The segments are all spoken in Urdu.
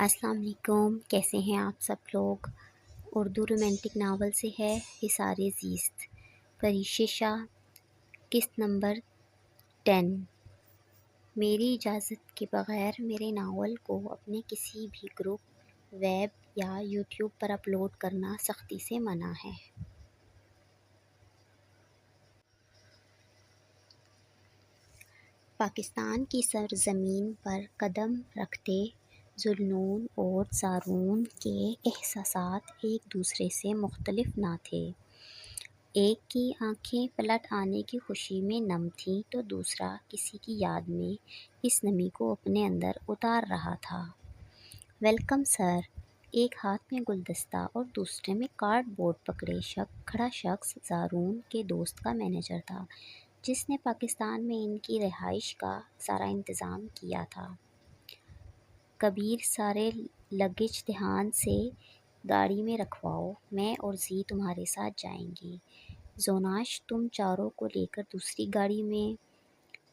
السلام علیکم، کیسے ہیں آپ سب لوگ؟ اردو رومانٹک ناول سے ہے حصار زیست، فرشتے شاہ، قسط نمبر 10۔ میری اجازت کے بغیر میرے ناول کو اپنے کسی بھی گروپ، ویب یا یوٹیوب پر اپلوڈ کرنا سختی سے منع ہے۔ پاکستان کی سرزمین پر قدم رکھتے ذوالنون اور زارون کے احساسات ایک دوسرے سے مختلف نہ تھے۔ ایک کی آنکھیں پلٹ آنے کی خوشی میں نم تھیں تو دوسرا کسی کی یاد میں اس نمی کو اپنے اندر اتار رہا تھا۔ Welcome sir! ایک ہاتھ میں گلدستہ اور دوسرے میں کارڈ بورڈ پکڑے کھڑا شخص زارون کے دوست کا مینیجر تھا، جس نے پاکستان میں ان کی رہائش کا سارا انتظام کیا تھا۔ کبیر، سارے لگیج دھیان سے گاڑی میں رکھواؤ، میں اور زی تمہارے ساتھ جائیں گی۔ زوناش، تم چاروں کو لے کر دوسری گاڑی میں۔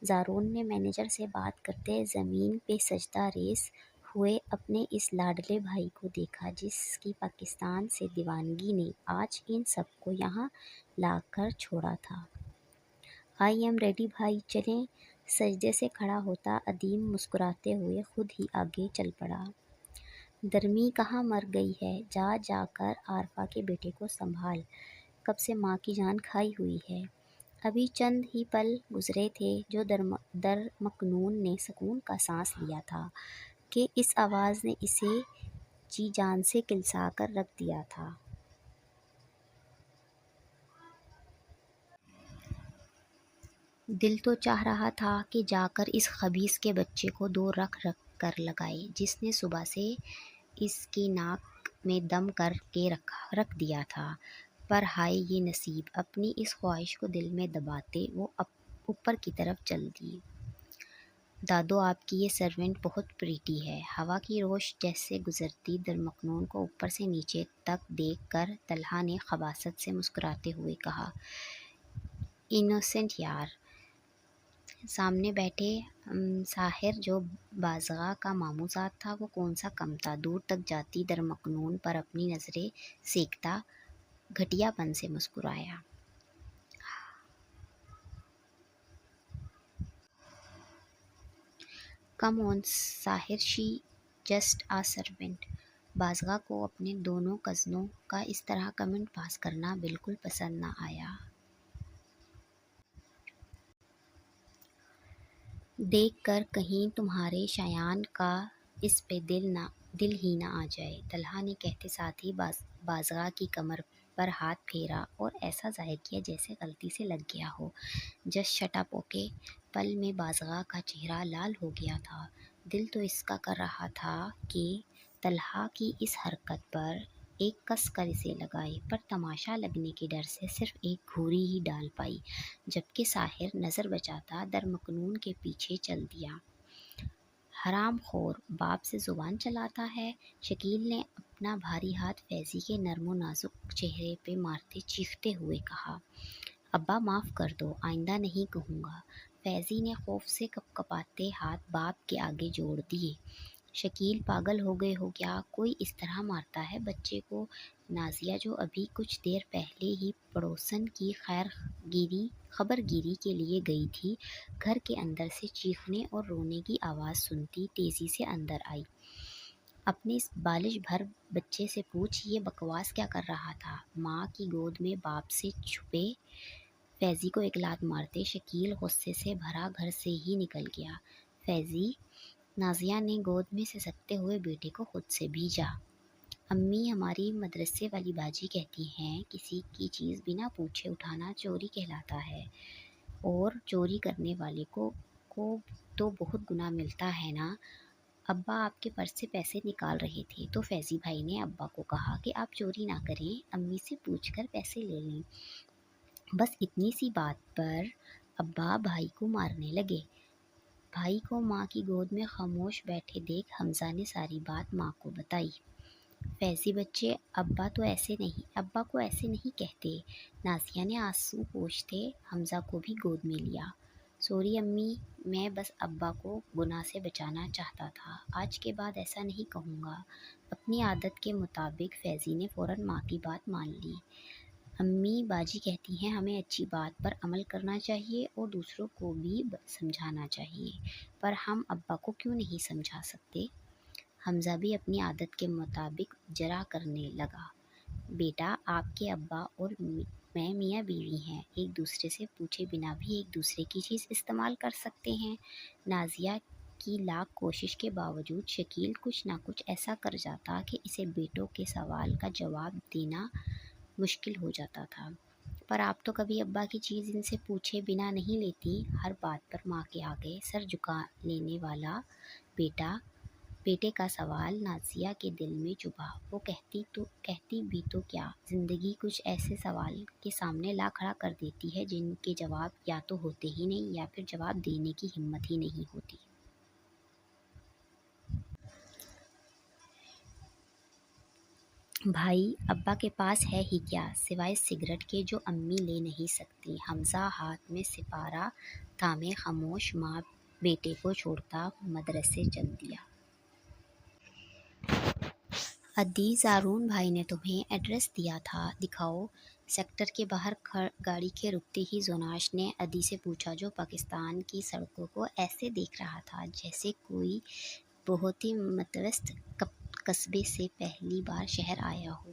زارون نے مینیجر سے بات کرتے زمین پہ سجدہ ریز ہوئے اپنے اس لاڈلے بھائی کو دیکھا، جس کی پاکستان سے دیوانگی نے آج ان سب کو یہاں لا کر چھوڑا تھا۔ آئی ایم ریڈی بھائی، چلیں۔ سجدے سے کھڑا ہوتا ادیم مسکراتے ہوئے خود ہی آگے چل پڑا۔ درمی کہاں مر گئی ہے؟ جا جا کر عارفہ کے بیٹے کو سنبھال، کب سے ماں کی جان کھائی ہوئی ہے۔ ابھی چند ہی پل گزرے تھے جو درمکنون نے سکون کا سانس لیا تھا کہ اس آواز نے اسے جی جان سے کلسا کر رکھ دیا تھا۔ دل تو چاہ رہا تھا کہ جا کر اس خبیث کے بچے کو دو رکھ رکھ کر لگائے، جس نے صبح سے اس کی ناک میں دم کر کے رکھ دیا تھا، پر ہائے یہ نصیب! اپنی اس خواہش کو دل میں دباتے وہ اوپر کی طرف چل دی۔ دادو، آپ کی یہ سرونٹ بہت پریٹی ہے۔ ہوا کی روش جیسے گزرتی درمکنون کو اوپر سے نیچے تک دیکھ کر طلحہ نے خباثت سے مسکراتے ہوئے کہا، انوسینٹ یار! سامنے بیٹھے ساحر جو بازغا کا ماموں زاد تھا، وہ کون سا کم تھا؟ دور تک جاتی درمکنون پر اپنی نظریں سینکتا گھٹیا پن سے مسکرایا۔ کم آن ساحر، شی جسٹ آ سرونٹ۔ بازغا کو اپنے دونوں کزنوں کا اس طرح کمنٹ پاس کرنا بالکل پسند نہ آیا۔ دیکھ کر کہیں تمہارے شایان کا اس پہ دل ہی نہ آ جائے، طلحہ نے کہتے ساتھ ہی بازغا کی کمر پر ہاتھ پھیرا اور ایسا ظاہر کیا جیسے غلطی سے لگ گیا ہو۔ Just shut up okay! پل میں بازغا کا چہرہ لال ہو گیا تھا۔ دل تو اس کا کر رہا تھا کہ طلحہ کی اس حرکت پر ایک کس کر اسے لگائے، پر تماشا لگنے کے ڈر سے صرف ایک گھوری ہی ڈال پائی، جبکہ ساحر نظر بچاتا درمکنون کے پیچھے چل دیا۔ حرام خور! باپ سے زبان چلاتا ہے! شکیل نے اپنا بھاری ہاتھ فیضی کے نرم و نازک چہرے پہ مارتے چیختے ہوئے کہا، ابا معاف کر دو، آئندہ نہیں کہوں گا۔ فیضی نے خوف سے کپکپاتے ہاتھ باپ کے آگے جوڑ دیے۔ شکیل، پاگل ہو گئے ہو کیا؟ کوئی اس طرح مارتا ہے بچے کو؟ نازیہ، جو ابھی کچھ دیر پہلے ہی پڑوسن کی خبر گیری کے لیے گئی تھی، گھر کے اندر سے چیخنے اور رونے کی آواز سنتی تیزی سے اندر آئی۔ اپنے اس بالش بھر بچے سے پوچھ، یہ بکواس کیا کر رہا تھا؟ ماں کی گود میں باپ سے چھپے فیضی کو ایک لات مارتے شکیل غصے سے بھرا گھر سے ہی نکل گیا۔ فیضی! نازیہ نے گود میں سسکتے ہوئے بیٹے کو خود سے بھیجا۔ امی، ہماری مدرسے والی باجی کہتی ہیں کسی کی چیز بنا پوچھے اٹھانا چوری کہلاتا ہے، اور چوری کرنے والے کو تو بہت گناہ ملتا ہے نا۔ ابا آپ کے پرس سے پیسے نکال رہے تھے تو فیضی بھائی نے ابا کو کہا کہ آپ چوری نہ کریں، امی سے پوچھ کر پیسے لے لیں۔ بس اتنی سی بات پر ابا بھائی کو مارنے لگے۔ بھائی کو ماں کی گود میں خاموش بیٹھے دیکھ حمزہ نے ساری بات ماں کو بتائی۔ فیضی بچے، ابا کو ایسے نہیں کہتے۔ نازیہ نے آنسو پوچھتے حمزہ کو بھی گود میں لیا۔ سوری امی، میں بس ابا کو گناہ سے بچانا چاہتا تھا، آج کے بعد ایسا نہیں کہوں گا۔ اپنی عادت کے مطابق فیضی نے فوراً ماں کی بات مان لی۔ امی، باجی کہتی ہیں ہمیں اچھی بات پر عمل کرنا چاہیے اور دوسروں کو بھی سمجھانا چاہیے، پر ہم ابا کو کیوں نہیں سمجھا سکتے؟ حمزہ بھی اپنی عادت کے مطابق اجرا کرنے لگا۔ بیٹا، آپ کے ابا اور میں میاں بیوی ہیں، ایک دوسرے سے پوچھے بنا بھی ایک دوسرے کی چیز استعمال کر سکتے ہیں۔ نازیہ کی لاکھ کوشش کے باوجود شکیل کچھ نہ کچھ ایسا کر جاتا کہ اسے بیٹوں کے سوال کا جواب دینا مشکل ہو جاتا تھا۔ پر آپ تو کبھی ابا کی چیز ان سے پوچھے بنا نہیں لیتی، ہر بات پر ماں کے آگے سر جھکا لینے والا بیٹے کا سوال نازیہ کے دل میں چبھا۔ وہ کہتی بھی تو کیا، زندگی کچھ ایسے سوال کے سامنے لا کھڑا کر دیتی ہے جن کے جواب یا تو ہوتے ہی نہیں یا پھر جواب دینے کی ہمت ہی نہیں ہوتی۔ بھائی، ابا کے پاس ہے ہی کیا سوائے سگریٹ کے جو امی لے نہیں سکتی؟ حمزہ ہاتھ میں سپارہ تھامے خاموش ماں بیٹے کو چھوڑتا مدرسے چل دیا۔ ادی، زارون بھائی نے تمہیں ایڈریس دیا تھا، دکھاؤ۔ سیکٹر کے باہر گاڑی کے رکتے ہی زوناش نے ادی سے پوچھا، جو پاکستان کی سڑکوں کو ایسے دیکھ رہا تھا جیسے کوئی بہت ہی متوسط قصبے سے پہلی بار شہر آیا ہو۔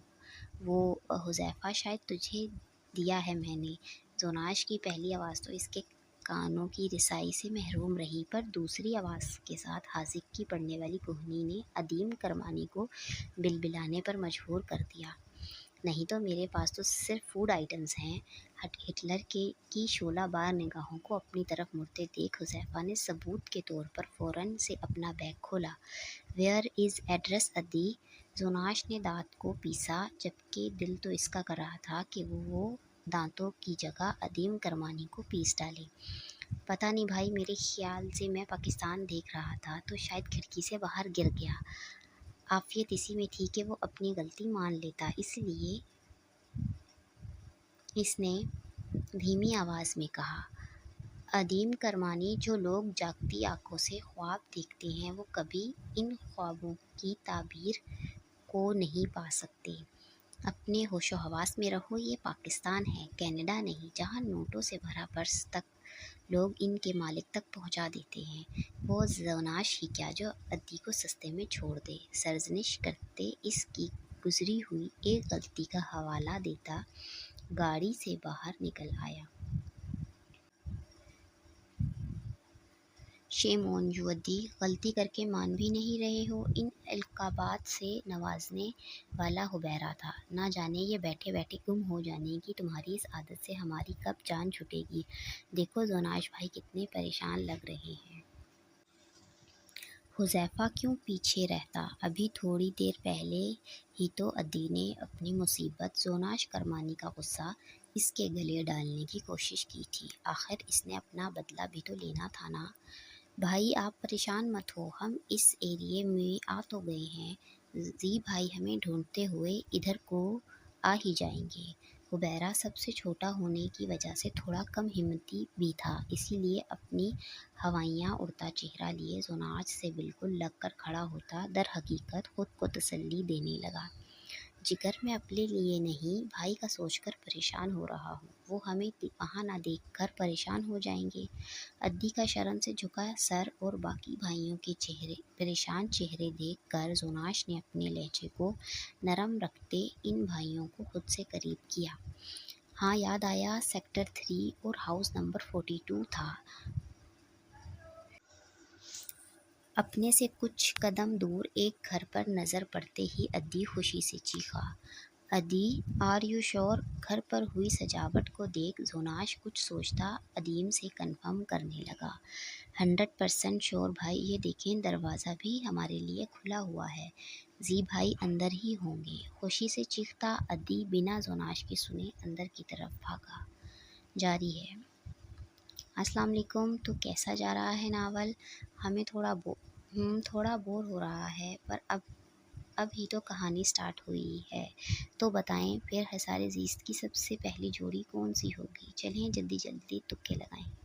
وہ حذیفہ شاید تجھے دیا ہے میں نے۔ زوناش کی پہلی آواز تو اس کے کانوں کی رسائی سے محروم رہی، پر دوسری آواز کے ساتھ حاذق کی پڑھنے والی کوہنی نے ادیم کرمانی کو بلبلانے پر مجبور کر دیا۔ نہیں تو میرے پاس تو صرف فوڈ آئٹمز ہیں۔ ہٹلر کی شعلہ بار نگاہوں کو اپنی طرف مڑتے دیکھ حذیفہ نے ثبوت کے طور پر فوراً سے اپنا بیگ کھولا۔ ویئر از ایڈریس ادی؟ زوناش نے دانت کو پیسا، جبکہ دل تو اس کا کر رہا تھا کہ وہ دانتوں کی جگہ ادیم کرمانی کو پیس ڈالے۔ پتہ نہیں بھائی، میرے خیال سے میں پاکستان دیکھ رہا تھا تو شاید کھڑکی سے باہر گر گیا۔ عافیت اسی میں تھی کہ وہ اپنی غلطی مان لیتا، اس لیے اس نے دھیمی آواز میں کہا۔ ادیم کرمانی، جو لوگ جاگتی آنکھوں سے خواب دیکھتے ہیں وہ کبھی ان خوابوں کی تعبیر کو نہیں پا سکتے۔ اپنے ہوش و حواس میں رہو، یہ پاکستان ہے، کینیڈا نہیں، جہاں نوٹوں سے بھرا پرس تک لوگ ان کے مالک تک پہنچا دیتے ہیں۔ وہ زوناش ہی کیا جو ادی کو سستے میں چھوڑ دے۔ سرزنش کرتے اس کی گزری ہوئی ایک غلطی کا حوالہ دیتا گاڑی سے باہر نکل آیا۔ شیم آن یو ادی، غلطی کر کے مان بھی نہیں رہے ہو۔ ان القابات سے نوازنے والا حبیرہ تھا۔ نہ جانے یہ بیٹھے بیٹھے گم ہو جانے کی تمہاری اس عادت سے ہماری کب جان چھٹے گی۔ دیکھو زوناش بھائی کتنے پریشان لگ رہے ہیں۔ حذیفہ کیوں پیچھے رہتا؟ ابھی تھوڑی دیر پہلے ہی تو ادی نے اپنی مصیبت زوناش کرمانی کا غصہ اس کے گلے ڈالنے کی کوشش کی تھی۔ آخر اس نے اپنا بدلہ بھی تو لینا تھا نا۔ بھائی آپ پریشان مت ہو، ہم اس ایریے میں آ تو گئے ہیں، زی بھائی ہمیں ڈھونڈتے ہوئے ادھر کو آ ہی جائیں گے۔ حبیرہ سب سے چھوٹا ہونے کی وجہ سے تھوڑا کم ہمتی بھی تھا، اسی لیے اپنی ہوائیاں اڑتا چہرہ لیے زوناش سے بالکل لگ کر کھڑا ہوتا در حقیقت خود کو تسلی دینے لگا۔ جگر میں اپنے لیے نہیں، بھائی کا سوچ کر پریشان ہو رہا ہوں، وہ ہمیں وہاں نہ دیکھ کر پریشان ہو جائیں گے۔ ادی کا شرم سے جھکا سر اور باقی بھائیوں کے پریشان چہرے دیکھ کر زوناش نے اپنے لہجے کو نرم رکھتے ان بھائیوں کو خود سے قریب کیا۔ ہاں یاد آیا، سیکٹر 3 اور ہاؤس نمبر 42 تھا۔ اپنے سے کچھ قدم دور ایک گھر پر نظر پڑتے ہی ادی خوشی سے چیخا۔ ادی، آر یو شور؟ گھر پر ہوئی سجاوٹ کو دیکھ زوناش کچھ سوچتا ادیم سے کنفرم کرنے لگا۔ 100% شور بھائی، یہ دیکھیں دروازہ بھی ہمارے لیے کھلا ہوا ہے، زی بھائی اندر ہی ہوں گے۔ خوشی سے چیختا ادی بنا زوناش کے سنے اندر کی طرف بھاگا۔ جاری ہے۔ السلام علیکم۔ تو کیسا جا رہا ہے ناول؟ ہمیں تھوڑا بور ہو رہا ہے، پر اب ہی تو کہانی سٹارٹ ہوئی ہے، تو بتائیں پھر حصار زیست کی سب سے پہلی جوڑی کون سی ہوگی؟ چلیں جلدی جلدی تکے لگائیں۔